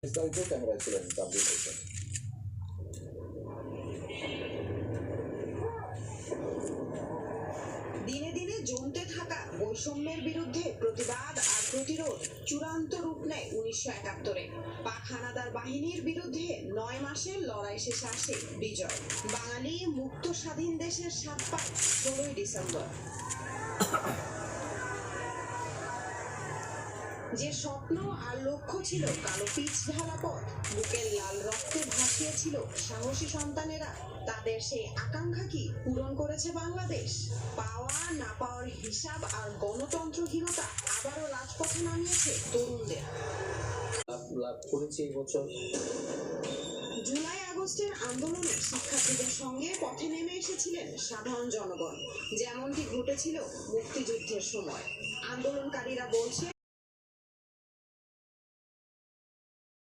বিস্তারিত ক্যামেরায় ছিলেন তানভীর হোসেন। দিনে দিনে জমতে থাকা বৈষম্যের বিরুদ্ধে প্রতিবাদ আর প্রতিরোধ চূড়ান্ত রূপ নেয় 1971-এ। পাক হানাদার বাহিনীর বিরুদ্ধে 9 মাসের লড়াই শেষে আসে বিজয়। বাঙালি মুক্ত স্বাধীন দেশের স্বাদ পায় 16ই ডিসেম্বর। যে স্বপ্ন আর লক্ষ্য ছিল কালো পিচ ঢালা পথ, বুকের লাল রক্তে ভাসিয়েছিল সাহসী সন্তানেরা, তাদের সেই আকাঙ্ক্ষা কি পূরণ করেছে বাংলাদেশ? পাওয়া না পাওয়ার হিসাব আর গণতন্ত্রহীনতা আবারও রাজপথে নামিয়েছে তরুণদের। লাভ করেছি এই বছর। জুলাই আগস্টের আন্দোলনে শিক্ষার্থীদের সঙ্গে পথে নেমে এসেছিলেন সাধারণ জনগণ, যেমনটি ঘটেছিল মুক্তিযুদ্ধের সময়। আন্দোলনকারীরা বলছে